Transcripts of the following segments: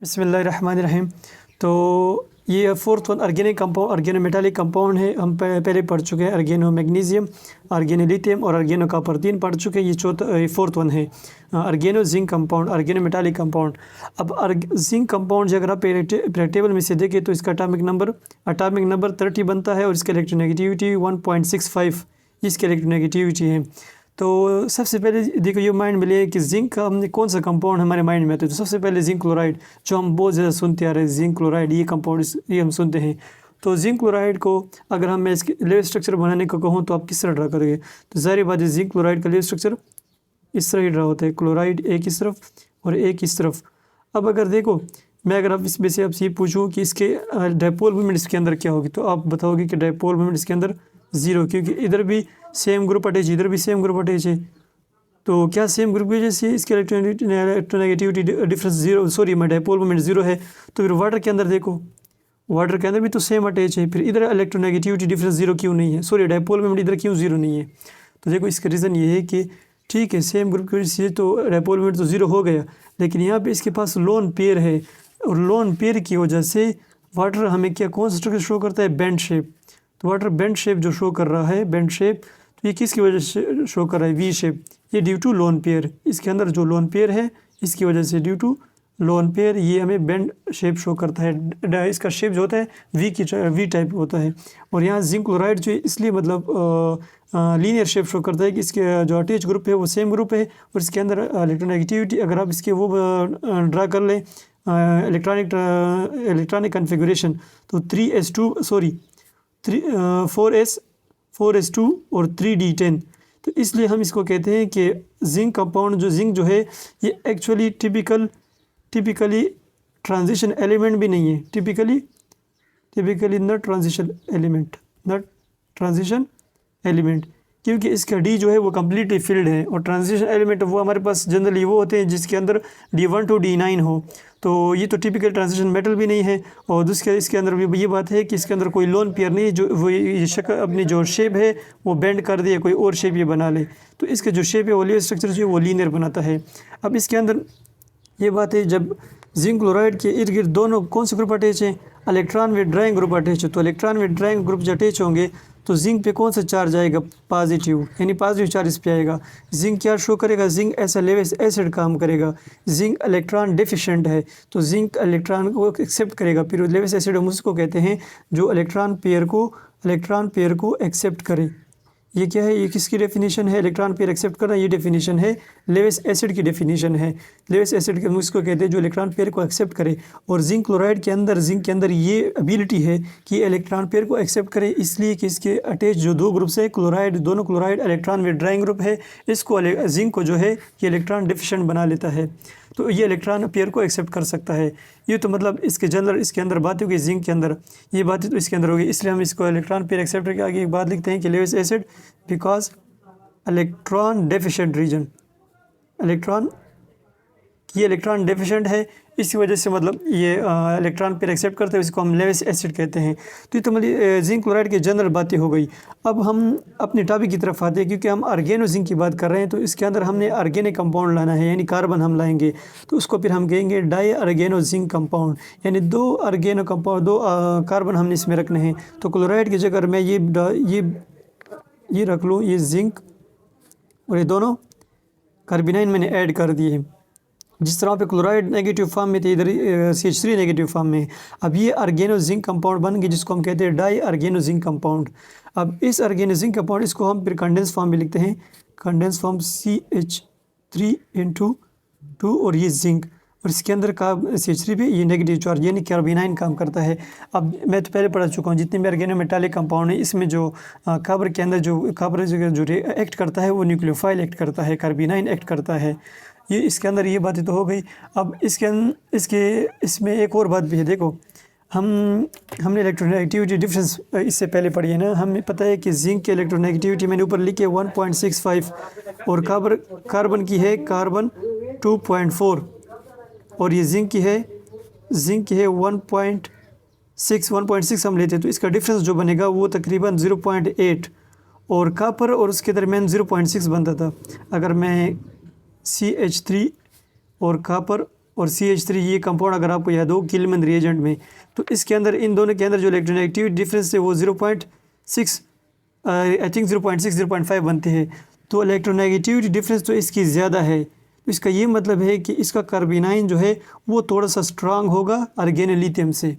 बिस्मिल्लाहिर्रहमानिर्रहीम। तो ये fourth one organic compound organo metallic compound है। हम पहले पढ़ चुके हैं ऑर्गेनो मैग्नीशियम, ऑर्गेनो लिथियम और ऑर्गेनो कॉपर, 3 पढ़ चुके हैं। ये फोर्थ वन है organo zinc compound, organo metallic compound. अब जिंक कंपाउंड जो अगर आप टेबल में से देखें तो इसका अटामिक नंबर 30 बनता है और इसका इलेक्ट्रोनेगेटिविटी 1.65 इसकी इलेक्ट्रोनेगेटिविटी है। तो सबसे पहले देखो ये माइंड में लिए कि जिंक का हमने कौन सा कंपाउंड हमारे माइंड में आता है। तो सबसे पहले जिंक क्लोराइड, जो हम बहुत ज़्यादा सुनते आ रहे हैं, जिंक क्लोराइड ये कंपाउंड ये हम सुनते हैं। तो जिंक क्लोराइड को अगर हम इसके लेवल स्ट्रक्चर बनाने को कहूँ तो आप किस तरह ड्रा करोगे? तो ज़ाहिर बात है जिंक क्लोराइड का लेवल स्ट्रक्चर इस तरह ही ड्रा होता है, क्लोराइड एक इस तरफ और एक इस तरफ। अब अगर देखो मैं अगर आप इसमें से आपसे ये पूछूँ कि इसके डायपोल मोमेंट इसके अंदर क्या होगी, तो आप बताओगे कि डायपोल मोमेंट इसके अंदर 0, क्योंकि इधर भी सेम ग्रुप अटैच इधर भी सेम ग्रुप अटैच है। तो क्या सेम ग्रुप की वजह से इसके इलेक्ट्रोनेगेटिविटी डिफरेंस 0, सॉरी मैं डायपोल मोमेंट 0 है। तो फिर वाटर के अंदर देखो, वाटर के अंदर भी तो सेम अटैच है, फिर इधर इलेक्ट्रोनेगेटिविटी डिफरेंस 0 क्यों नहीं है? सॉरी डायपोल मोमेंट इधर क्यों 0 नहीं है? तो देखो इसका रीज़न ये है कि ठीक है सेम ग्रुप की वजह से तो डायपोल मोमेंट तो 0 हो गया, लेकिन यहाँ पे इसके पास लोन पेयर है और लोन पेयर की वजह से वाटर हमें क्या कौन सा स्ट्रक्चर शो करता है? Bend shape. तो वाटर बेंड शेप जो शो कर रहा है, बेंड शेप, तो ये किसकी वजह से शो कर रहा है? V shape. ये ड्यू टू लोन पेयर, इसके अंदर जो लोन पेयर है इसकी वजह से ड्यू टू लोन पेयर ये हमें बेंड शेप शो करता है। इसका शेप जो होता है वी टाइप होता है। और यहाँ जिंक क्लोराइड जो इसलिए मतलब लीनियर शेप शो करता है कि इसके जो अटैच ग्रुप है वो सेम ग्रुप है और इसके अंदर इलेक्ट्रोनेगेटिविटी अगर आप इसके वो ड्रा कर लें इलेक्ट्रॉनिक कन्फिगरेशन, तो 4s2 और 3d10। तो इसलिए हम इसको कहते हैं कि जिंक कंपाउंड जो जिंक जो है ये एक्चुअली टिपिकली ट्रांजिशन एलिमेंट भी नहीं है, टिपिकली नॉट ट्रांजिशन एलिमेंट, क्योंकि इसका डी जो है वो कम्प्लीटली फिल्ड है और ट्रांजिशन एलिमेंट वो हमारे पास जनरली वो होते हैं जिसके अंदर D1 to D9 हो। तो ये तो टिपिकल ट्रांजिशन मेटल भी नहीं है और दूसरे इसके अंदर भी ये बात है कि इसके अंदर कोई लोन पेयर नहीं है जो वो ये शक्ल अपनी जो शेप है वो बेंड कर दे, कोई और शेप ये बना ले। तो इसका जो शेप है वो लेवल स्ट्रक्चर जो है वो लीनियर बनाता है। अब इसके अंदर ये बात है जब जिंक क्लोराइड के इर्द गिर्द दोनों कौन से ग्रुप अटैच हैं? Electron with drawing group attach है। तो इलेक्ट्रॉन विद ड्राइंग ग्रुप जो अटैच होंगे तो जिंक पे कौन सा चार्ज आएगा? पॉजिटिव, यानी पॉजिटिव चार्ज इस पे आएगा। जिंक क्या शो करेगा? जिंक ऐसा लेवल एसिड काम करेगा। जिंक इलेक्ट्रॉन डेफिशिएंट है तो जिंक इलेक्ट्रॉन को एक्सेप्ट करेगा। फिर लेवल एसिड हम उसको कहते हैं जो इलेक्ट्रॉन पेयर को एक्सेप्ट करे। ये क्या है? ये किसकी डेफिनेशन है? इलेक्ट्रॉन पेयर एक्सेप्ट करना, ये डेफिनेशन है लेविस एसिड की डेफिनेशन है। लेविस एसिड के उसको कहते हैं जो इलेक्ट्रॉन पेयर को एक्सेप्ट करे। और जिंक क्लोराइड के अंदर ये एबिलिटी है कि इलेक्ट्रॉन पेयर को एक्सेप्ट करे, इसलिए कि इसके अटैच जो दो ग्रुप्स है क्लोराइड, दोनों क्लोराइड इलेक्ट्रॉन विड्राइंग ग्रुप है, इसको जिंक को जो है ये इलेक्ट्रॉन डिफिशिएंट बना लेता है, तो ये इलेक्ट्रॉन पेयर को एक्सेप्ट कर सकता है। ये तो मतलब इसके जनरल इसके अंदर बात होगी, जिंक के अंदर ये बातें तो इसके अंदर होगी, इसलिए हम इसको इलेक्ट्रॉन पेयर एक्सेप्ट करके आगे एक बात लिखते हैं कि Lewis acid because electron deficient region, ये इलेक्ट्रॉन डेफिशिएंट है, इसी वजह से मतलब ये इलेक्ट्रॉन पेयर एक्सेप्ट करते हैं, इसको हम लेविस एसिड कहते हैं। तो ये तो मतलब जिंक क्लोराइड की जनरल बातें हो गई। अब हम अपने टॉपिक की तरफ आते हैं, क्योंकि हम ऑर्गेनो जिंक की बात कर रहे हैं तो इसके अंदर हमने ऑर्गेनिक कंपाउंड लाना है, यानी कार्बन हम लाएंगे, तो उसको फिर हम कहेंगे डाई ऑर्गेनो जिंक कंपाउंड, यानी दो ऑर्गेनो कंपाउंड, दो कार्बन हमने इसमें रखने हैं। तो क्लोराइड की जगह मैं ये रख लूँ, ये जिंक और ये दोनों कार्बोनाइन मैंने ऐड कर दिए हैं। जिस तरह पे क्लोराइड नेगेटिव फॉर्म में थे, इधर CH3 नेगेटिव फॉर्म में। अब ये ऑर्गेनो जिंक कंपाउंड बन गए जिसको हम कहते हैं डाई ऑर्गेनो जिंक कंपाउंड। अब इस ऑर्गेनो जिंक कंपाउंड इसको हम फिर कंडेंस फॉर्म में लिखते हैं, कंडेंस फॉर्म CH3 और ये जिंक, और इसके अंदर का CH3 भी ये नेगेटिव चार्ज यानी कार्बोनाइन काम करता है। अब मैं तो पहले पढ़ा चुका हूँ जितने भी ऑर्गेनो मेटालिक कंपाउंड है, इसमें जो कॉपर के अंदर जो कॉपर जो एक्ट करता है वो न्यूक्लियोफाइल एक्ट करता है, कार्बोनाइन एक्ट करता है। ये इसके अंदर ये बातें तो हो गई। अब इसमें एक और बात भी है। देखो हमने इलेक्ट्रोनेगेटिविटी डिफरेंस इससे पहले पढ़ी है ना, हमें पता है कि जिंक की इलेक्ट्रोनेगेटिविटी मैंने ऊपर लिखी है 1.65 और कार्बन की है 2.4 और ये जिंक की है 1.6 हम लेते हैं, तो इसका डिफरेंस जो बनेगा वो तकरीबन 0.8 और कॉपर और उसके दरमियान 0.6 बनता था। अगर मैं CH3 और कॉपर और CH3 ये कंपाउंड अगर आपको याद हो किलमैन रिएजेंट में, तो इसके अंदर इन दोनों के अंदर जो इलेक्ट्रोनेगेटिविटी डिफरेंस है वो 0.6 आई थिंक 0.6 0.5 बनते हैं। तो इलेक्ट्रोनेगेटिविटी डिफरेंस तो इसकी ज़्यादा है, तो इसका ये मतलब है कि इसका कार्बिनाइन जो है वो थोड़ा सा स्ट्रांग होगा अर्गेनोलिथियम से,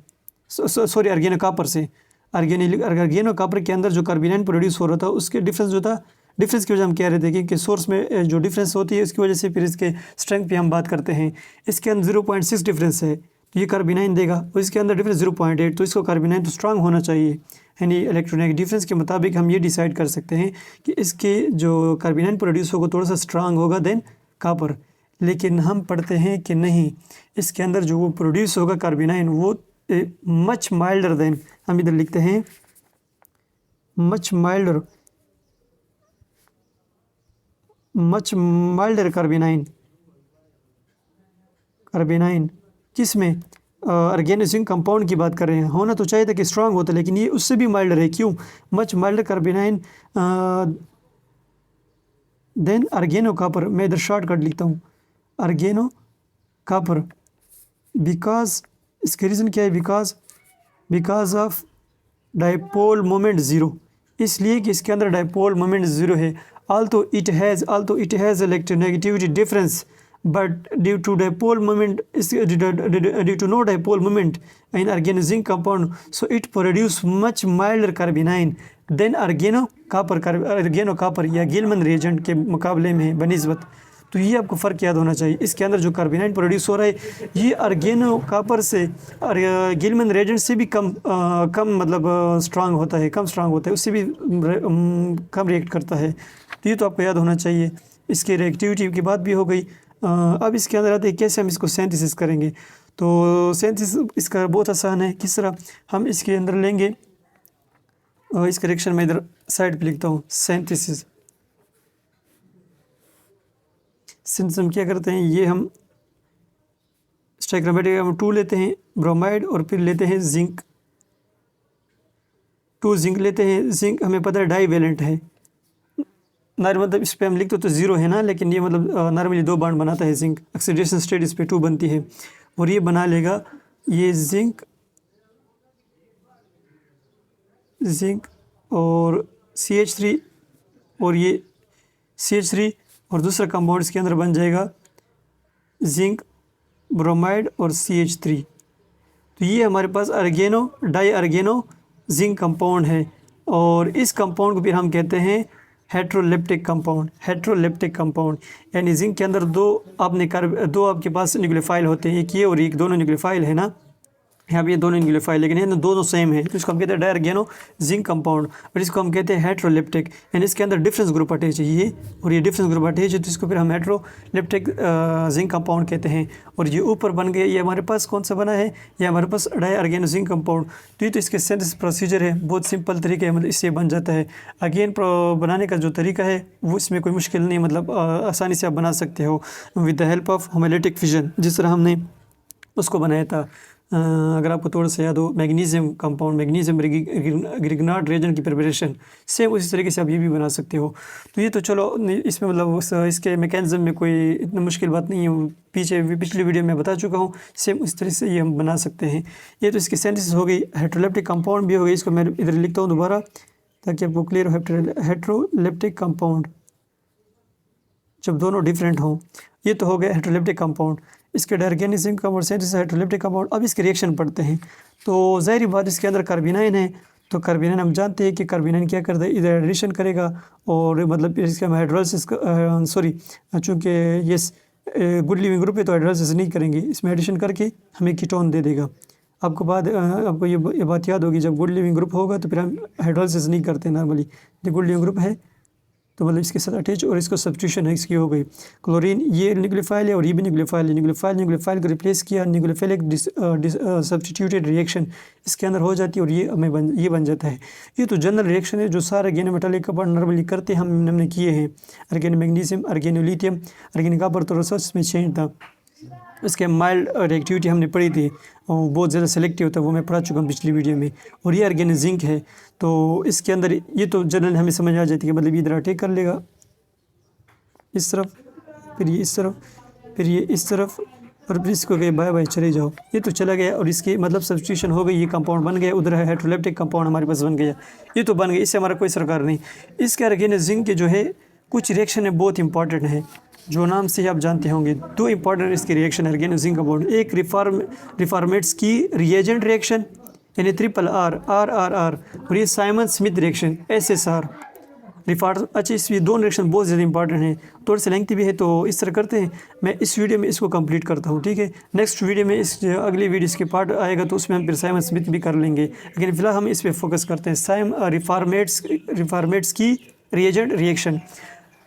सॉरी अर्गेनो कापर से। अर्गेनो कापर के अंदर जो कार्बिनाइन प्रोड्यूस हो रहा था उसके डिफरेंस जो था, डिफरेंस की वजह हम कह रहे थे कि सोर्स में जो डिफरेंस होती है उसकी वजह से फिर इसके स्ट्रेंथ पे हम बात करते हैं। इसके अंदर 0.6 डिफरेंस है तो ये कार्बिनाइन देगा, और इसके अंदर डिफरेंस 0.8, तो इसको कार्बिनाइन तो स्ट्रांग होना चाहिए। यानी इलेक्ट्रोनेगेटिव डिफरेंस के मुताबिक हम ये डिसाइड कर सकते हैं कि इसके जो कार्बिनाइन प्रोड्यूस होगा थोड़ा सा स्ट्रांग होगा देन कापर। लेकिन हम पढ़ते हैं कि नहीं, इसके अंदर जो वो प्रोड्यूस होगा कार्बिनाइन वो मच माइल्डर देन, हम इधर लिखते हैं मच माइल्डर कार्बिनाइन किस में, ऑर्गेनो जिंक कंपाउंड की बात कर रहे हैं। होना तो चाहिए था कि स्ट्रांग होता, लेकिन ये उससे भी माइल्डर है। क्यों? Much milder carbanion than organocopper. मैं इधर शॉर्टकट लिखता हूँ अर्गेनो कापर, बिकॉज इसके रीज़न क्या है, because of dipole moment zero, इसलिए कि इसके अंदर डाइपोल मोमेंट ज़ीरो है। although it has electronegativity difference, but due to no dipole moment in organic zinc compound, so it produce much milder carbanion than organocopper या Gilman reagent के मुकाबले में बनिस्बत। तो ये आपको फ़र्क याद होना चाहिए। इसके अंदर जो कार्बिनाइन प्रोड्यूस हो रहा है ये अर्गेनो कापर से और गिलमैन रिएजेंट से भी कम मतलब स्ट्रांग होता है, उससे भी कम रिएक्ट करता है। तो ये तो आपको याद होना चाहिए। इसके रिएक्टिविटी की बात भी हो गई। अब इसके अंदर आते हैं कैसे हम इसको सिंथेसिस करेंगे। तो सिंथेसिस इसका बहुत आसान है। किस तरह हम इसके अंदर लेंगे, इसका रिएक्शन मैं इधर साइड पे लिखता हूँ। सिंथेसिस हम क्या करते हैं, ये हम स्टाइक्रोमेटिक हम 2 लेते हैं ब्रोमाइड और फिर लेते हैं जिंक, 2 जिंक लेते हैं। जिंक हमें पता है डाईवेलेंट है, मतलब इस पर हम लिखते तो 0 है ना, लेकिन ये मतलब नॉर्मली 2 बॉन्ड बनाता है जिंक। ऑक्सीडेशन स्टेट इस पर 2 बनती है और ये बना लेगा ये जिंक और CH3 और ये CH3 और दूसरा कंपाउंड इसके अंदर बन जाएगा जिंक ब्रोमाइड और CH3। तो ये हमारे पास डाई अर्गेनो जिंक कंपाउंड है, और इस कंपाउंड को फिर हम कहते हैं हेट्रोलेप्टिक कंपाउंड। यानी जिंक के अंदर दो आपके पास न्यूक्लियोफाइल होते हैं, एक ये और एक दोनों न्यूक्लियोफाइल है ना, यहाँ पे ये दोनों न्यूक्लियोफाइल, लेकिन ये दोनों सेम है, तो इसको हम कहते हैं डाई अर्गेनो जिंक कंपाउंड, और इसको हम कहते हैं हेट्रोलेप्टिक। यानी इसके अंदर डिफरेंस ग्रुप अटैच है ये, और ये डिफरेंस ग्रुप अटैच है, तो इसको फिर हम हेट्रोलेप्टिक जिंक कंपाउंड कहते हैं। और ये ऊपर बन गया, ये हमारे पास कौन सा बना है, ये हमारे पास डाई अर्गेनो जिंक कंपाउंड। तो ये तो इसके सिंथेसिस प्रोसीजर है, बहुत सिंपल तरीका है, मतलब इससे बन जाता है। अगेन बनाने का जो तरीका है वो इसमें कोई मुश्किल नहीं, मतलब आसानी से आप बना सकते हो with the help of homolytic fission, जिस तरह हमने उसको बनाया था। अगर आपको थोड़ा सा याद हो, magnesium compound, magnesium Grignard reagent की प्रिपरेशन, सेम उसी तरीके से आप ये भी बना सकते हो। तो ये तो चलो इसमें मतलब इसके मैकेनिज्म में कोई इतना मुश्किल बात नहीं है, पिछली वीडियो में बता चुका हूँ। सेम इस तरह से ये हम बना सकते हैं। ये तो इसकी सिंथेसिस हो गई, हेट्रोलेप्टिक कंपाउंड भी हो गई। इसको मैं इधर लिखता हूँ दोबारा ताकि आपको क्लियर हो। हेट्रोलेप्टिक कंपाउंड जब दोनों डिफरेंट हों, ये तो हो गया हेट्रोलेप्टिक कंपाउंड। इसके di zinc compound synthesis heteroleptic compound. अब इसके रिएक्शन पढ़ते हैं। तो ज़ाहिर बात इसके अंदर कार्बिनाइन है, तो कार्बिनाइन हम जानते हैं कि कार्बिनाइन क्या करता है, इधर एडिशन करेगा और मतलब इसका हम हाइड्रोलिसिस चूँकि ये गुड लिविंग ग्रुप है तो हाइड्रोलिसिस नहीं करेंगे, इसमें एडिशन करके हमें कीटोन दे देगा। आपको ये बात याद होगी, जब गुड लिविंग ग्रुप होगा तो फिर हम हाइड्रोलिसिस नहीं करते नॉर्मली। जब गुड लिविंग ग्रुप है तो मतलब इसके साथ अटैच और इसको सब्स्टिट्यूशन है इसकी हो गई। क्लोरीन ये न्यूक्लियोफाइल है और ये भी न्यूक्लियोफाइल है, न्यूक्लियोफाइल को रिप्लेस किया, न्यूक्लियोफाइलिक सब्स्टिट्यूटेड रिएक्शन इसके अंदर हो जाती है और ये बन जाता है। ये तो जनरल रिएक्शन है जो सारे ऑर्गेनो मेटालिक कंपाउंड नॉर्मली करते हैं, हमने किए हैं। Organo magnesium, organo lithium, organo copper, तो रिसर्च में चेंज था। इसके माइल्ड रिएक्टिविटी हमने पढ़ी थी और बहुत ज़्यादा सेलेक्टिव होता है, वो मैं पढ़ा चुका हूँ पिछली वीडियो में। और ये ऑर्गेनो जिंक है, तो इसके अंदर ये तो जनरल हमें समझ आ जाती है, मतलब इधर अटैक कर लेगा इस तरफ, फिर ये इस तरफ, फिर ये इस तरफ, और फिर इसको गए बाय बाय चले जाओ, ये तो चला गया और इसकी मतलब सब्स्टिट्यूशन हो गई, ये कंपाउंड बन गया, उधर है हाइड्रोलैप्टिक कंपाउंड हमारे पास बन गया, ये तो बन गया, इससे हमारा कोई सरकार नहीं। इसके अगेन जिंक के जो है कुछ रिएक्शन है बहुत इंपॉर्टेंट है, जो नाम से ही आप जानते होंगे। दो इंपॉर्टेंट इसके रिएक्शन है अगेन जिंक कंपाउंड, एक रिफॉर्मेट्स की रिएजेंट रिएक्शन यानी triple R R R R, और ये साइमन स्मिथ रिएक्शन SSR रिफार। अच्छा, इस दोनों रिएक्शन बहुत ज़्यादा इंपॉर्टेंट है, थोड़े से लेंथी भी है, तो इस तरह करते हैं मैं इस वीडियो में इसको कंप्लीट करता हूँ, ठीक है। नेक्स्ट वीडियो में इस अगली वीडियो इसके पार्ट आएगा तो उसमें हम फिर साइमन स्मिथ भी कर लेंगे, लेकिन फिलहाल हम इस पर फोकस करते हैं रिफॉर्मेट्स की रिएजेंट रिएक्शन।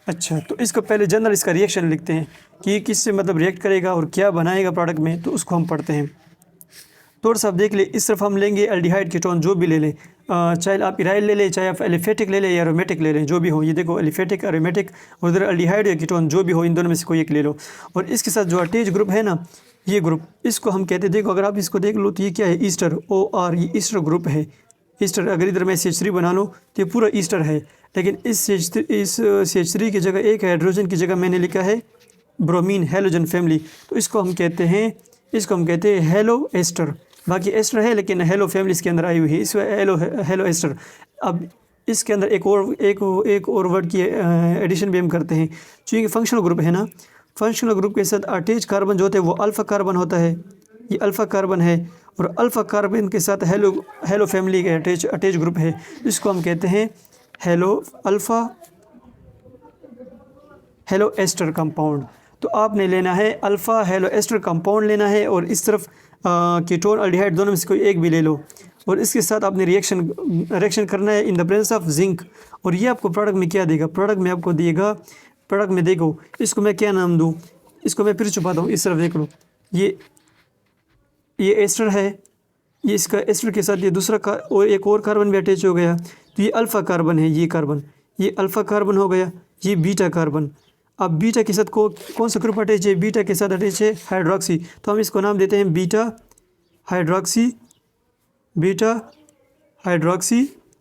अच्छा, तो इसको पहले जनरल इसका रिएक्शन लिखते हैं कि किससे मतलब रिएक्ट करेगा और क्या बनाएगा प्रोडक्ट में, तो उसको हम पढ़ते हैं। थोड़ा सा आप देख ले, इस तरफ हम लेंगे एल्डिहाइड कीटोन जो भी ले लें, चाहे आप इराइल ले लें, चाहे आप एलिफेटिक ले लें या एरोमेटिक ले लें, जो भी हो, ये देखो एलिफेटिक एरोमेटिक, उधर एल्डिहाइड या कीटोन जो भी हो, इन दोनों में से कोई एक ले लो। और इसके साथ जो अटैच ग्रुप है ना, ये ग्रुप, इसको हम कहते हैं, देखो अगर आप इसको देख लो तो ये क्या है, ईस्टर OR, ये ईस्टर ग्रुप है। ईस्टर अगर इधर मैं CH3 बना लूँ तो ये पूरा ईस्टर है, लेकिन इस CH3 की जगह एक हाइड्रोजन की जगह मैंने लिखा है ब्रोमीन, हैलोजन फैमिली, तो इसको हम कहते हैं हेलो एस्टर। बाकी एस्टर है लेकिन हेलो फैमिली इसके अंदर आई हुई है, इसको हेलो एस्टर। अब इसके अंदर एक और वर्ड की एडिशन भी हम करते हैं, चूँकि फंक्शनल ग्रुप है ना, फंक्शनल ग्रुप के साथ अटैच कार्बन जो होते हैं वो अल्फ़ा कार्बन होता है, ये अल्फ़ा कार्बन है, और अल्फ़ा कार्बन के साथ हेलो फैमिली का अटैच ग्रुप है, इसको हम कहते हैं हेलो एस्टर कंपाउंड। तो आपने लेना है अल्फ़ा हेलो एस्टर कंपाउंड लेना है, और इस तरफ कीटोन अल्डिहाइड दोनों में से कोई एक भी ले लो, और इसके साथ आपने रिएक्शन करना है in the presence of zinc. और ये आपको प्रोडक्ट में क्या देगा, प्रोडक्ट में आपको दिएगा, प्रोडक्ट में देखो इसको मैं क्या नाम दूँ, इसको मैं फिर छुपाता हूँ, इस तरफ देख लो, ये एस्टर है, ये इसका एस्टर के साथ ये दूसरा और एक और कार्बन भी अटैच हो गया, तो ये अल्फ़ा कार्बन है, ये अल्फ़ा कार्बन हो गया, ये बीटा कार्बन। अब बीटा के साथ कौन सा ग्रुप अटैच है, बीटा के साथ अटैच है हाइड्रोक्सी, तो हम इसको नाम देते हैं बीटा हाइड्रोक्सी,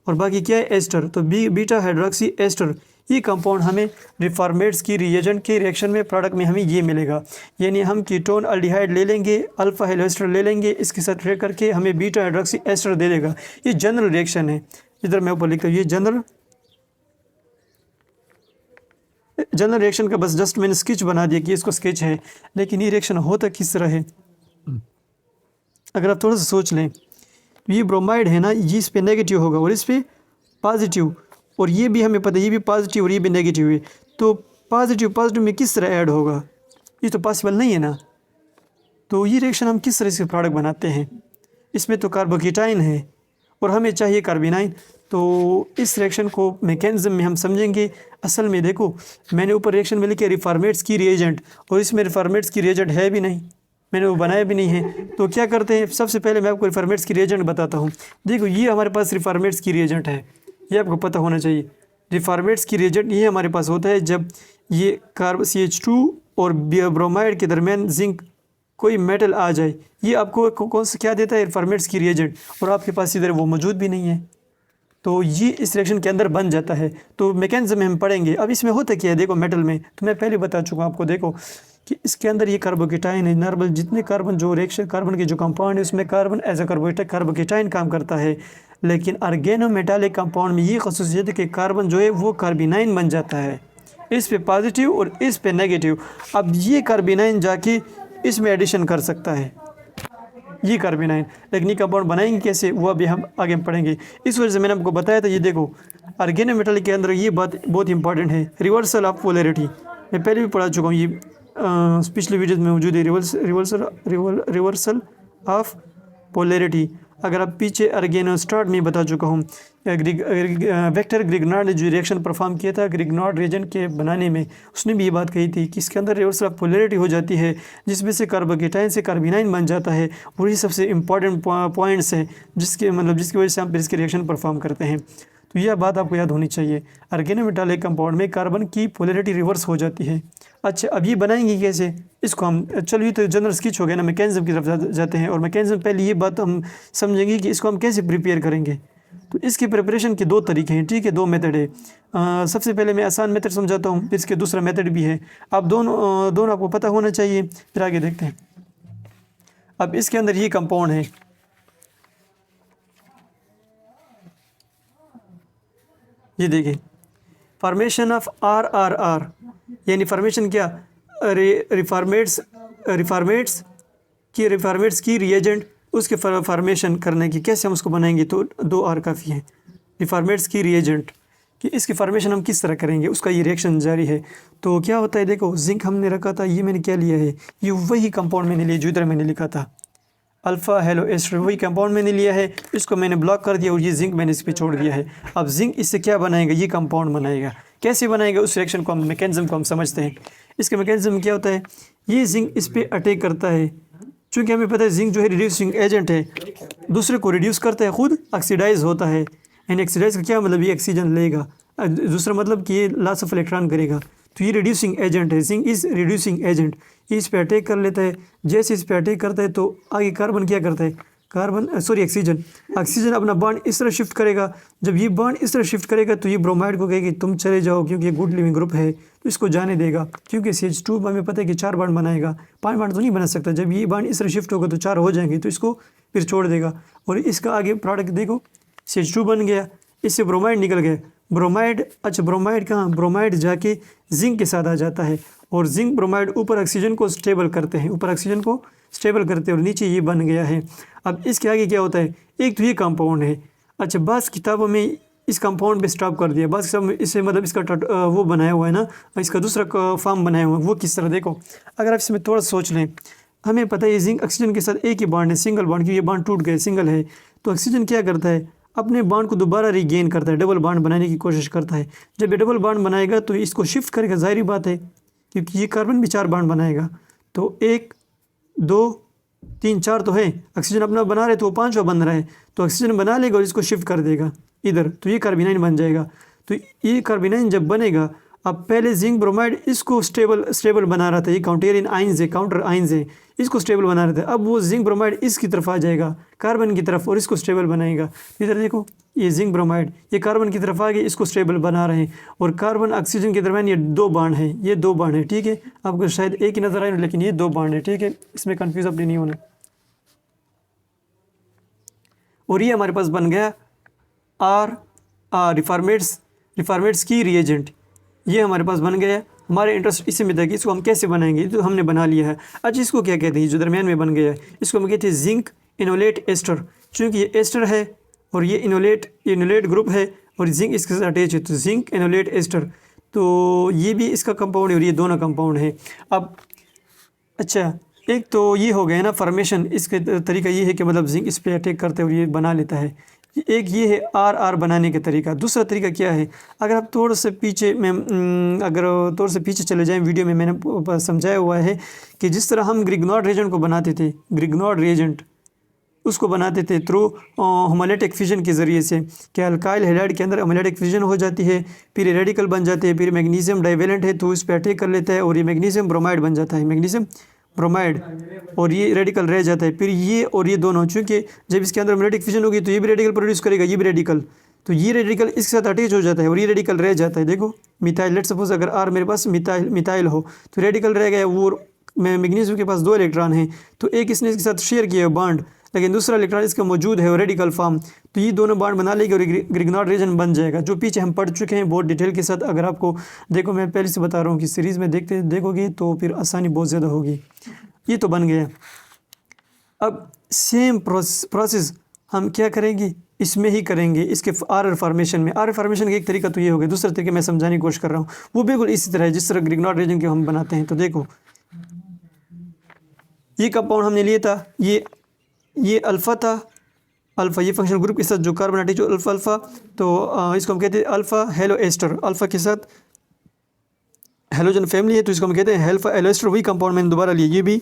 और बाकी क्या है एस्टर, तो बीटा हाइड्रोक्सी एस्टर। ये कंपाउंड हमें रिफॉर्मेट्स की रिएजेंट के रिएक्शन में प्रोडक्ट में हमें ये मिलेगा, यानी हम कीटोन अल्डिहाइड ले लेंगे, अल्फ़ा हेलो एस्टर ले लेंगे, इसके साथ रिएक्ट करके हमें बीटा हाइड्रोक्सी एस्टर दे देगा। ये जनरल रिएक्शन है, इधर मैं ऊपर लिखता हूँ, ये जनरल रिएक्शन का बस जस्ट मैंने स्केच बना दिया कि इसको स्केच है, लेकिन ये रिएक्शन होता किस तरह है अगर आप थोड़ा सा सोच लें। ये ब्रोमाइड है ना, ये इस पे नेगेटिव होगा और इस पे पॉजिटिव, और ये भी हमें पता है ये भी पॉजिटिव और ये भी नेगेटिव है, तो पॉजिटिव में किस तरह ऐड होगा, ये तो पॉसिबल नहीं है ना। तो ये रिएक्शन हम किस तरह से प्रोडक्ट बनाते हैं, इसमें तो कार्बोकेटाइन है और हमें चाहिए कार्बिनाइन, तो इस रिएक्शन को मैकेनिज्म में हम समझेंगे। असल में देखो मैंने ऊपर रिएक्शन में लिखा रिफॉर्मेट्स की रिएजेंट, और इसमें रिफॉर्मेट्स की रिएजेंट है भी नहीं, मैंने वो बनाया भी नहीं है। तो क्या करते हैं, सबसे पहले मैं आपको रिफॉर्मेट्स की रिएजेंट बताता हूँ। देखो ये हमारे पास रिफॉर्मेट्स की रिएजेंट है, ये आपको पता होना चाहिए। रिफॉर्मेट्स की रिएजेंट ये हमारे पास होता है जब ये CH2 और ब्रोमाइड के दरमियान जिंक कोई मेटल आ जाए, ये आपको कौन सा क्या देता है, रिफॉर्मेट्स की रिएजेंट, और आपके पास इधर वो मौजूद भी नहीं है, तो ये इस रिएक्शन के अंदर बन जाता है। तो मैकेनिज्म में हम पढ़ेंगे। अब इसमें होता क्या है, देखो मेटल में तो मैं पहले बता चुका हूँ आपको, देखो कि इसके अंदर ये कार्बोकेटाइन है, नॉर्मल जितने कार्बन जो रिएक्शन कार्बन के जो कंपाउंड है उसमें कार्बन एज अ कार्बोकेटाइन काम करता है, लेकिन ऑर्गेनोमेटालिक कंपाउंड में ये खसूसियत है कि कार्बन जो है वो कार्बिनाइन बन जाता है, इस पे पॉजिटिव और इस पे नेगेटिव। अब ये कार्बिनाइन जाके इसमें एडिशन कर सकता है, ये कार्बिनाइन, लेकिन ये कंपाउंड बनाएंगे कैसे वो अभी हम आगे पढ़ेंगे। इस वजह से मैंने आपको बताया था, ये देखो ऑर्गेनोमेटालिक के अंदर ये बात बहुत इंपॉर्टेंट है, रिवर्सल ऑफ पोलैरिटी। मैं पहले भी पढ़ा चुका हूँ, ये पिछले वीडियोस में मौजूद है, रिवर्सल ऑफ पोलैरिटी। अगर आप पीछे ऑर्गेनो स्टार्ट में बता चुका हूँ, वेक्टर ग्रिग्नार्ड ने जो रिएक्शन परफॉर्म किया था ग्रिग्नार्ड रिएजेंट के बनाने में, उसने भी ये बात कही थी कि इसके अंदर रिवर्सल ऑफ पोलैरिटी हो जाती है, जिसमें से कार्बोकेटाइन से कार्बिनाइन बन जाता है। वही सबसे इंपॉर्टेंट पॉइंट्स हैं जिसकी वजह से हम फिर इसके रिएक्शन परफॉर्म करते हैं। तो यह बात आपको याद होनी चाहिए, ऑर्गेनोमेटालिक कंपाउंड में कार्बन की पोलैरिटी रिवर्स हो जाती है। अच्छा, अब ये बनाएंगे कैसे, इसको हम चलिए तो जनरल स्केच हो गया ना, मैकेनिज्म की तरफ जाते हैं। और मैकेनिज्म पहले ये बात हम समझेंगे कि इसको हम कैसे प्रिपेयर करेंगे। तो इसकी प्रिपरेशन के दो तरीके हैं, ठीक है, दो मेथड है। सबसे पहले मैं आसान मेथड समझाता हूँ, फिर इसके दूसरा मेथड भी है। आप दोनों आपको पता होना चाहिए, फिर आगे देखते हैं। अब इसके अंदर ये कंपाउंड है, ये देखिए फॉर्मेशन ऑफ RRR, यानी फॉर्मेशन क्या, रिफॉर्मेट्स की रिएजेंट उसके फॉर्मेशन करने की कैसे हम उसको बनाएंगे, तो 2R काफ़ी है। रिफॉर्मेट्स की रिएजेंट कि इसकी फॉर्मेशन हम किस तरह करेंगे, उसका ये रिएक्शन जारी है। तो क्या होता है, देखो जिंक हमने रखा था, ये मैंने क्या लिया है, ये वही कंपाउंड मैंने लिया जो इधर मैंने लिखा था अल्फ़ा हेलो एस्टर, वही कंपाउंड मैंने लिया है, इसको मैंने ब्लॉक कर दिया और ये जिंक मैंने इस पर छोड़ दिया है। अब जिंक इससे क्या बनाएगा, ये कंपाउंड बनाएगा। कैसे बनाएगा, उस रिएक्शन को हम मैकेनिज्म को हम समझते हैं। इसका मैकेनिज्म क्या होता है, ये जिंक इस पर अटैक करता है, चूँकि हमें पता है जिंक जो है रिड्यूसिंग एजेंट है, दूसरे को रिड्यूस करता है, खुद ऑक्सीडाइज होता है। यानी ऑक्सीडाइज का क्या मतलब, ये ऑक्सीजन लेगा, दूसरा मतलब कि ये लॉस ऑफ इलेक्ट्रॉन करेगा। तो ये रिड्यूसिंग एजेंट है, जिंक इज़ रिड्यूसिंग एजेंट। इस पे अटैक कर लेता है, जैसे इस पे अटैक करता है तो आगे कार्बन क्या करता है, ऑक्सीजन अपना बॉन्ड इस तरह शिफ्ट करेगा। जब ये बॉन्ड इस तरह शिफ्ट करेगा तो ये ब्रोमाइड को कहेगा कि तुम चले जाओ, क्योंकि ये गुड लिविंग ग्रुप है, तो इसको जाने देगा। क्योंकि CH2 हमें पता है कि 4 बॉन्ड बनाएगा, 5 बॉन्ड तो नहीं बना सकता। जब ये बॉन्ड इस तरह शिफ्ट होगा तो 4 हो जाएंगे, तो इसको फिर छोड़ देगा। और इसका आगे प्रोडक्ट देखो, CH2 बन गया, इससे ब्रोमाइड निकल गया। ब्रोमाइड, अच्छा ब्रोमाइड कहाँ, ब्रोमाइड जाके जिंक के साथ आ जाता है, और जिंक ब्रोमाइड ऊपर ऑक्सीजन को स्टेबल करते हैं, ऊपर ऑक्सीजन को स्टेबल करते हैं, और नीचे ये बन गया है। अब इसके आगे क्या होता है, एक तो ये कंपाउंड है। अच्छा बास किताबों में इस कंपाउंड पे स्टॉप कर दिया, बास किताब में इससे मतलब इसका वो बनाया हुआ है ना, इसका दूसरा फॉर्म बनाया हुआ है, वो किस तरह देखो। अगर आप इसमें थोड़ा सोच लें, हमें पता है ये जिंक ऑक्सीजन के साथ एक ही बॉन्ड है, सिंगल बॉन्ड, क्योंकि ये बॉन्ड टूट गए, सिंगल है। तो ऑक्सीजन क्या करता है, अपने बॉन्ड को दोबारा रिगेन करता है, डबल बॉन्ड बनाने की कोशिश करता है। जब ये डबल बॉन्ड बनाएगा तो इसको शिफ्ट करेगा, जाहिर बात है, क्योंकि ये कार्बन भी 4 बॉन्ड बनाएगा। तो 1 2 3 4 तो है, ऑक्सीजन अपना बना रहे तो वो 5वां बन रहा है, तो ऑक्सीजन बना लेगा और इसको शिफ्ट कर देगा इधर, तो ये कार्बिनाइन बन जाएगा। तो ये कार्बिनाइन जब बनेगा, अब पहले जिंक ब्रोमाइड इसको स्टेबल बना रहा था, ये काउंटेरियन आइंस है, काउंटर आइंस है, इसको स्टेबल बना रहा था। अब वो जिंक ब्रोमाइड इसकी तरफ आ जाएगा, कार्बन की तरफ, और इसको स्टेबल बनाएगा। इधर देखो ये जिंक ब्रोमाइड ये कार्बन की तरफ आ गए, इसको स्टेबल बना रहे हैं, और कार्बन ऑक्सीजन के दरमियान ये 2 बॉन्ड है, ये 2 बॉन्ड है, ठीक है। आपको शायद एक ही नज़र आए, लेकिन ये 2 बॉन्ड है, ठीक है, इसमें कन्फ्यूज अपनी नहीं होना। और ये हमारे पास बन गया रिफॉर्मेट्स की रिएजेंट, ये हमारे पास बन गया। हमारे इंटरेस्ट इसी में था कि इसको हम कैसे बनाएंगे, तो हमने बना लिया है। अच्छा इसको क्या कहते हैं, जो दरमियान में बन गया है, इसको हम कहते हैं जिंक इनोलेट एस्टर। चूँकि ये एस्टर है और ये इनोलेट ग्रुप है, और जिंक इसके साथ अटैच है, तो जिंक इनोलेट एस्टर, तो ये भी इसका कंपाउंड है और ये दोनों कंपाउंड है। अब अच्छा एक तो ये हो गया ना फॉर्मेशन, इसके तरीका ये है कि मतलब जिंक इस पर अटैक करते और ये बना लेता है। एक ये है RR बनाने का तरीका। दूसरा तरीका क्या है, अगर आप थोड़ा से पीछे चले जाएं, वीडियो में मैंने समझाया हुआ है कि जिस तरह हम ग्रिग्नॉर्ड रिएजेंट को बनाते थे, ग्रिग्नॉर्ड रिएजेंट उसको बनाते थे थ्रू होमोलेटिक फिजन के ज़रिए से, कि अल्काइल हैलाइड के अंदर होमोलेटिक फिजन हो जाती है, फिर रेडिकल बन जाते हैं, फिर मैग्नीशियम डाइवेलेंट है तो इस पर अटैक कर लेता है और ये मैग्नीशियम ब्रोमाइड बन जाता है, मैग्नीशियम ब्रोमाइड, और ये रेडिकल रह जाता है। फिर ये और ये दोनों, चूँकि जब इसके अंदर होमोलेटिक फिजन होगी तो ये भी रेडिकल प्रोड्यूस करेगा, ये भी रेडिकल, तो ये रेडिकल इसके साथ अटैच हो जाता है और ये रेडिकल रह जाता है। देखो मिथाइल, लेट सपोज अगर R मेरे पास मिथाइल हो तो रेडिकल रह गया, वो मैग्नीशियम के पास 2 इलेक्ट्रॉन हैं, तो एक इसने इसके साथ शेयर किया बॉन्ड, लेकिन दूसरा इलेक्ट्रॉन इसका मौजूद है और रेडिकल फॉर्म, तो ये दोनों बॉन्ड बना लेंगे और ग्रिग्नॉर्ड रीजन बन जाएगा, जो पीछे हम पढ़ चुके हैं बहुत डिटेल के साथ। अगर आपको देखो, मैं पहले से बता रहा हूँ कि सीरीज़ में देखोगे तो फिर आसानी बहुत ज़्यादा होगी। ये तो बन गया। अब सेम प्रोसेस हम क्या करेंगे, इसमें ही करेंगे, इसके RR फॉर्मेशन में। RR फॉर्मेशन का एक तरीका तो ये हो गया, दूसरा तरीका मैं समझाने की कोशिश कर रहा हूँ, वो बिल्कुल इसी तरह है जिस तरह ग्रिग्नॉर्ड रीजन के हम बनाते हैं। तो देखो ये कंपाउंड हमने लिया था, ये अल्फ़ा था, अल्फ़ा ये फंक्शनल ग्रुप के साथ जो कार्बन अटैच हो अल्फ़ा, तो इसको हम कहते हैं अल्फ़ा हेलो एस्टर, अल्फ़ा के साथ हेलोजन फैमिली है तो इसको हम कहते हैं अल्फ़ा हेलो एस्टर। वही कंपाउंड मैंने दोबारा लिया, ये भी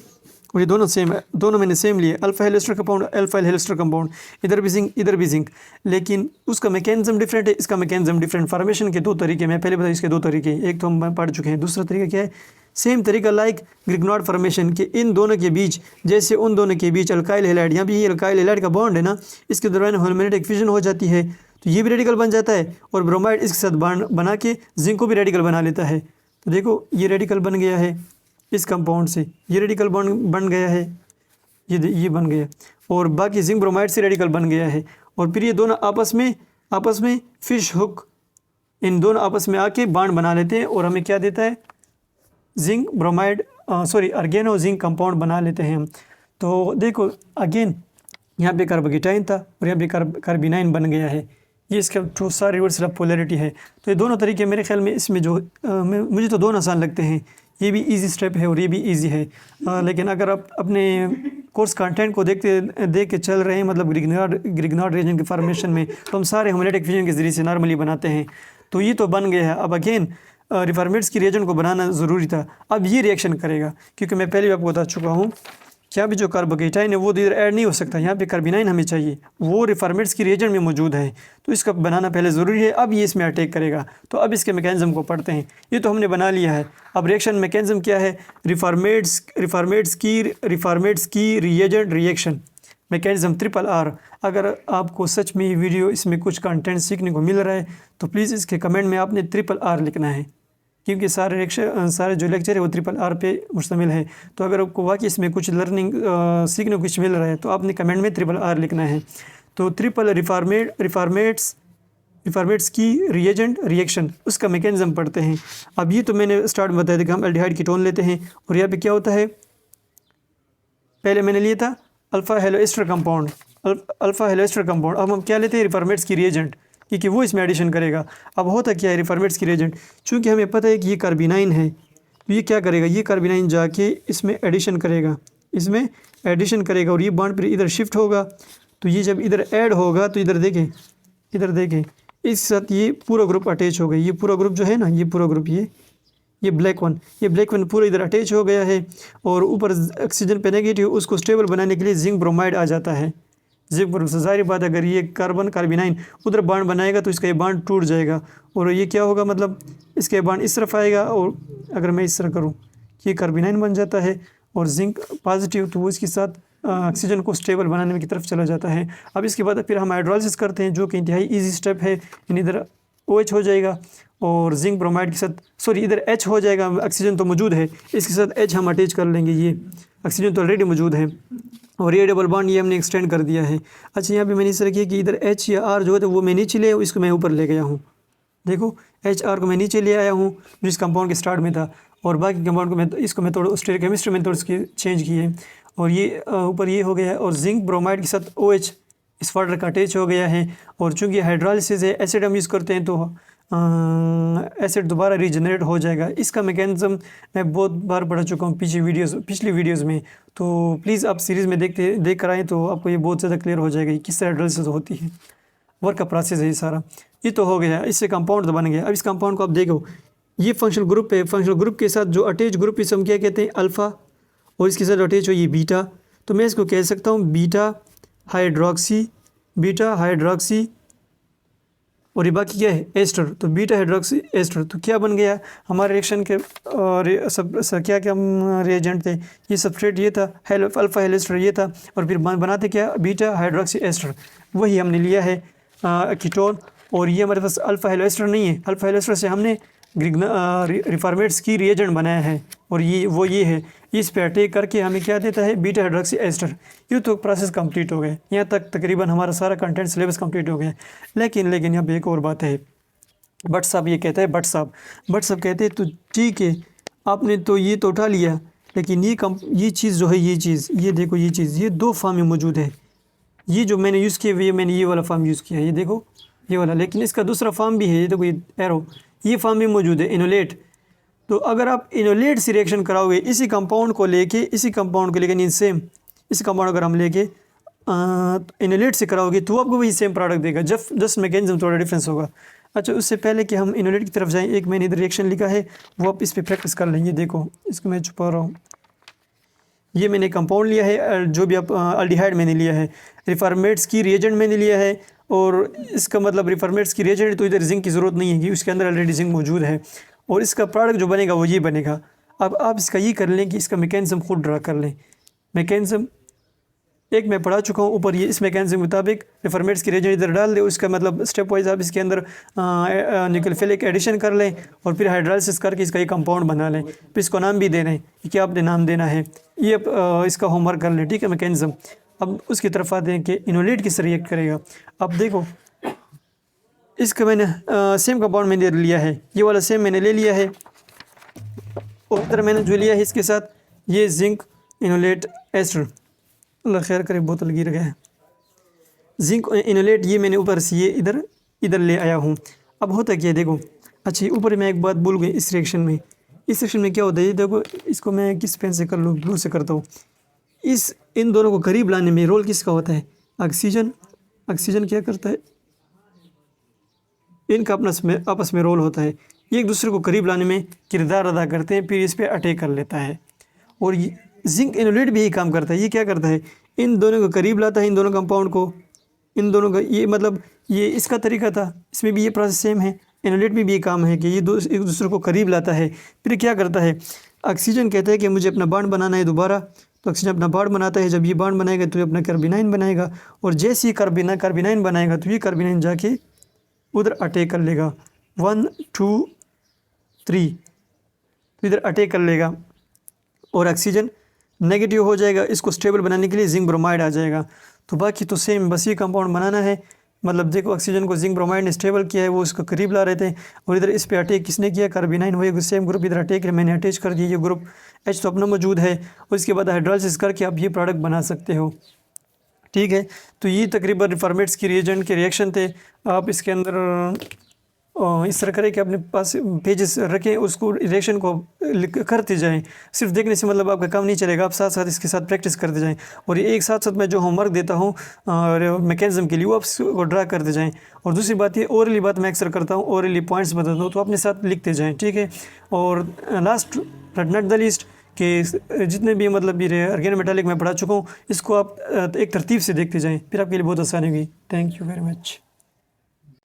और ये दोनों सेम है, दोनों मैंने सेम लिए, alpha halo ester compound, alpha halo ester compound, इधर भी जिंक इधर भी जिंक, लेकिन उसका मैकेनिज्म डिफरेंट है, इसका मैकेनिज्म डिफरेंट। फॉर्मेशन के 2 तरीके, मैं पहले बताया इसके 2 तरीके, एक तो हम पढ़ चुके हैं, दूसरा तरीका क्या है, सेम तरीका लाइक ग्रिग्नॉर्ड फॉर्मेशन के, इन दोनों के बीच, जैसे उन दोनों के बीच अल्काइल हैलाइड, यहाँ भी ये अल्काइल हैलाइड का बॉन्ड है ना, इसके दरमियान होमोलेटिक फिजन हो जाती है, तो ये भी रेडिकल बन जाता है, और ब्रोमाइड इसके साथ बॉन्ड बना के जिंक को भी रेडिकल बना लेता है। तो देखो ये रेडिकल बन गया है इस कंपाउंड से, ये रेडिकल बॉन्ड बन गया है, ये बन गया, और बाकी जिंक ब्रोमाइड से रेडिकल बन गया है। और फिर ये दोनों आपस में फिश हुक, इन दोनों आपस में आके बॉन्ड बना लेते हैं और हमें क्या देता है, जिंक ब्रोमाइड आर्गेनो जिंक कंपाउंड बना लेते हैं हम। तो देखो अगेन यहाँ पे कार्बोकेटाइन था और यहाँ पे कार्बिनाइन बन गया है। ये इसका जो सारा रिवर्सल ऑफ पोलैरिटी है। तो ये दोनों तरीके मेरे ख्याल में इसमें जो मुझे तो दोनों आसान लगते हैं। ये भी इजी स्टेप है और ये भी इजी है। लेकिन अगर आप अपने कोर्स कंटेंट को देख के चल रहे हैं, मतलब ग्रिग्नार्ड रीजन के फॉर्मेशन में, तो हम सारे होमोलिटिक फ्यूजन के ज़रिए से नॉर्मली बनाते हैं। तो ये तो बन गया है। अब अगेन रिफॉर्मेट्स की रिएजेंट को बनाना ज़रूरी था। अब ये रिएक्शन करेगा, क्योंकि मैं पहले भी आपको बता चुका हूँ क्या भी जो कार्बोकेटाइन है वो इधर ऐड नहीं हो सकता, यहाँ पे कार्बिनाइन हमें चाहिए, वो रिफॉर्मेट्स की रिएजेंट में मौजूद है। तो इसका बनाना पहले ज़रूरी है। अब ये इसमें अटैक करेगा। तो अब इसके मैकेनिज़्म को पढ़ते हैं। ये तो हमने बना लिया है। अब रिएक्शन मैकेनिज़्म क्या है, रिफॉर्मेट्स की रिएजेंट रिएक्शन मैकेनिज़्म RRR। अगर आपको सच में ये वीडियो इसमें कुछ कंटेंट सीखने को मिल रहा है तो प्लीज़ इसके कमेंट में आपने RRR लिखना है, क्योंकि सारे जो लेक्चर है वो RRR पे मुश्तमिल है। तो अगर आपको वाकई इसमें कुछ लर्निंग सीखने को कुछ मिल रहा है तो आपने कमेंट में RRR लिखना है। तो रिफॉर्मेट्स की रिएजेंट रिएक्शन, उसका मैकेनिज़्म पढ़ते हैं। अब ये तो मैंने स्टार्ट में बताया था कि हम एल्डिहाइड कीटोन लेते हैं और यहाँ पे क्या होता है, पहले मैंने लिया था अल्फ़ा हेलोएस्टर कंपाउंड। अब हम क्या लेते हैं, रिफॉर्मेट्स की रिएजेंट, क्योंकि वो इसमें एडिशन करेगा। अब होता क्या है रिफॉर्मेट्स की रिएजेंट, चूँकि हमें पता है कि ये कार्बिनाइन है, तो ये क्या करेगा, ये कार्बिनाइन जाके इसमें एडिशन करेगा, और ये बॉन्ड फिर इधर शिफ्ट होगा। तो ये जब इधर ऐड होगा तो इधर देखें इस साथ ये पूरा ग्रुप अटैच हो गया। ये पूरा ग्रुप जो है ना, ये पूरा ग्रुप ये ब्लैक वन पूरा इधर अटैच हो गया है। और ऊपर ऑक्सीजन पे नेगेटिव, उसको स्टेबल बनाने के लिए जिंक ब्रोमाइड आ जाता है। ज़ाहिर बात, अगर ये कार्बिनाइन उधर बॉन्ड बनाएगा तो इसका ये बॉन्ड टूट जाएगा और ये क्या होगा, मतलब इसके बॉन्ड इस तरफ आएगा। और अगर मैं इस तरह करूँ कि ये कार्बिनाइन बन जाता है और जिंक पॉजिटिव, तो वो इसके साथ ऑक्सीजन को स्टेबल बनाने की तरफ चला जाता है। अब इसके बाद फिर हम हाइड्रोलिसिस करते हैं, जो कि इंतहाई ईजी स्टेप है। इधर OH हो जाएगा और जिंक ब्रोमाइड के साथ इधर H हो जाएगा। ऑक्सीजन तो मौजूद है, इसके साथ H हम अटैच कर लेंगे। ये ऑक्सीजन तो ऑलरेडी मौजूद है और ये डबल बॉन्ड ये हमने एक्सटेंड कर दिया है। अच्छा, यहाँ पे मैंने इस तरह किया कि इधर H या R जो है तो वो मैं नीचे ले, इसको मैं ऊपर ले गया हूँ। देखो HR को मैं नीचे ले आया हूँ जो इस कंपाउंड के स्टार्ट में था, और बाकी कंपाउंड को इसको मैं थोड़ा स्टेरियोकेमिस्ट्री में थोड़ा चेंज किए और ये ऊपर ये हो गया है। और जिंक ब्रोमाइड के साथ OH इस वाटर का अटैच हो गया है। और चूँकि हाइड्रोलिसिस है, एसिड हम यूज़ करते हैं, तो एसिड दोबारा रीजनरेट हो जाएगा। इसका मैकेनिज़्म मैं बहुत बार पढ़ा चुका हूँ पिछली वीडियोज़ में। तो प्लीज़ आप सीरीज़ में देख कर आएँ तो आपको ये बहुत ज़्यादा क्लियर हो जाएगा कि किस तरह हाइड्रोलिसिस होती है। वर्क का प्रोसेस है ये सारा। ये तो हो गया, इससे कंपाउंड तो बन गया। अब इस कंपाउंड को आप देखो, ये फंक्शनल ग्रुप है। फंक्शनल ग्रुप के साथ जो अटैच ग्रुप इसे हम क्या कहते हैं, अल्फ़ा, और इसके साथ अटैच हो ये बीटा। तो मैं इसको कह सकता हूँ बीटा हाइड्रोक्सी और ये बाकी क्या है, एस्टर। तो बीटा हाइड्रोक्सी एस्टर। तो क्या बन गया हमारे रिएक्शन के क्या हम रिएजेंट थे, ये सबस्ट्रेट ये था, अल्फ़ा हेलोएस्टर ये था, और फिर बनाते क्या, बीटा हाइड्रोक्सी एस्टर। वही हमने लिया है कीटोन। और ये हमारे पास अल्फ़ा हेलोएस्टर नहीं है, अल्फ़ा हेलोएस्टर से हमने रिफॉर्मेट्स की रिएजेंट बनाया है और ये है। इस पे अटैक करके हमें क्या देता है, बीटा हाइड्रोक्सी एस्टर। ये तो प्रोसेस कंप्लीट हो गया। यहाँ तक तकरीबन हमारा सारा कंटेंट सिलेबस कंप्लीट हो गया। लेकिन यहाँ पे एक और बात है। भट्ट साहब ये कहता है, भट्ट साहब कहते हैं तो ठीक है, आपने तो ये तो उठा लिया, लेकिन ये चीज़ जो है, ये देखो, ये दो फॉर्म में मौजूद है। ये जो मैंने यूज़ किया हुआ है, मैंने ये वाला फॉर्म यूज़ किया है, ये देखो ये वाला। लेकिन इसका दूसरा फॉर्म भी है, ये देखो, ये एरो, ये फॉर्म भी मौजूद है, इनोलेट। तो अगर आप इनोलेट से रिएक्शन कराओगे इसी कंपाउंड को लेके इस कंपाउंड अगर हम लेके इनोलेट से कराओगे तो आपको वही सेम प्रोडक्ट देगा, जस्ट मैकेनिज्म थोड़ा डिफरेंस होगा। अच्छा, उससे पहले कि हम इनोलेट की तरफ जाएं, एक मैंने इधर रिएक्शन लिखा है, वो आप इस पर प्रैक्टिस कर लेंगे। देखो, इसको मैं छुपा रहा हूँ। ये मैंने कंपाउंड लिया है, जो भी आप अल्डिहाइड मैंने लिया है, रिफॉर्मेट्स की रिएजेंट मैंने लिया है। और इसका मतलब रिफॉर्मेट्स की रिएजेंट तो इधर जिंक की ज़रूरत नहीं है कि उसके अंदर ऑलरेडी जिंक मौजूद है, और इसका प्रोडक्ट जो बनेगा वो ये बनेगा। अब आप इसका ये कर लें कि इसका मैकेनिज्म खुद ड्रा कर लें। मैकेनिज्म एक मैं पढ़ा चुका हूँ ऊपर। ये इस मैकेनिज्म के मुताबिक रिफॉर्मेट्स की रिएजेंट इधर डाल दें, उसका मतलब स्टेप वाइज आप इसके अंदर न्यूक्लियोफिलिक एडिशन कर लें और फिर हाइड्रोलाइसिस करके इसका एक कंपाउंड बना लें, फिर इसको नाम भी देना है कि क्या आपने नाम देना है। ये इसका होमवर्क कर लें, ठीक है, मैकेनिज्म। अब उसकी तरफ आते हैं कि इनोलेट किस रिएक्ट करेगा। अब देखो इसका मैंने सेम कंपाउंड मैंने लिया है, ये वाला सेम मैंने ले लिया है, और इधर मैंने जो लिया है इसके साथ ये जिंक इनोलेट एस्टर, अल्लाह खैर करे बोतल गिर गया है, जिंक इनोलेट ये मैंने ऊपर से ये इधर ले आया हूँ। अब होता क्या है देखो, अच्छा ऊपर मैं एक बात भूल गई, इस रिएक्शन में क्या होता है, ये देखो इसको मैं किस पेन से कर लूँ, ब्लू से करता हूँ। इन दोनों को करीब लाने में रोल किसका होता है, ऑक्सीजन क्या करता है, इनका आपस में रोल होता है, ये एक दूसरे को करीब लाने में किरदार अदा करते हैं, फिर इस पर अटैक कर लेता है। और जिंक इनोलेट भी यही काम करता है, ये क्या करता है, इन दोनों को करीब लाता है, इन दोनों कंपाउंड को, इन दोनों का ये मतलब ये इसका तरीका था, इसमें भी ये प्रोसेस सेम है। इनोलेट में भी ये काम है कि ये एक दूसरे को करीब लाता है, फिर क्या करता है, ऑक्सीजन कहता है कि मुझे अपना बॉन्ड बनाना है दोबारा, तो ऑक्सीजन अपना बॉन्ड बनाता है, जब ये बॉन्ड बनाएगा तो ये अपना कार्बोनाइन बनाएगा, और जैसे ही कार्बोनाइन बनाएगा तो ये कार्बोनाइन जाके उधर अटैक कर लेगा, 1 2 3 तो इधर अटैक कर लेगा, और ऑक्सीजन नेगेटिव हो जाएगा, इसको स्टेबल बनाने के लिए जिंक ब्रोमाइड आ जाएगा। तो बाकी तो सेम, बस ये कंपाउंड बनाना है। मतलब देखो ऑक्सीजन को जिंक ब्रोमाइड ने स्टेबल किया है, वो इसको करीब ला रहे थे, और इधर इस पे अटैक किसने किया, कार्बोनाइन, वही सेम ग्रुप इधर अटैक है, मैंने अटैच कर दिया, ये ग्रुप H तो अपना मौजूद है, और इसके बाद हाइड्रोलाइसिस करके आप ये प्रोडक्ट बना सकते हो, ठीक है। तो ये तकरीबन रिफॉर्मेट्स की रिएजेंट के रिएक्शन थे। आप इसके अंदर इस तरह करें कि अपने पास पेजेस रखें, उसको रिएक्शन को करते जाएं, सिर्फ देखने से मतलब आपका काम नहीं चलेगा, आप साथ साथ इसके साथ प्रैक्टिस करते जाएं, और ये एक साथ साथ मैं जो होमवर्क देता हूँ मैकेनिज्म के लिए वो आप उसको ड्रा करते जाएं। और दूसरी बात ये ओरली बात मैं अक्सर करता हूँ, ओरली पॉइंट्स बताता हूँ, तो अपने साथ लिखते जाएँ, ठीक है। और last but not the least कि जितने भी मतलब ये ऑर्गेनोमेटालिक मैं पढ़ा चुका हूँ, इसको आप एक तरतीब से देखते जाएँ, फिर आपके लिए बहुत आसानी होगी। Thank you very much.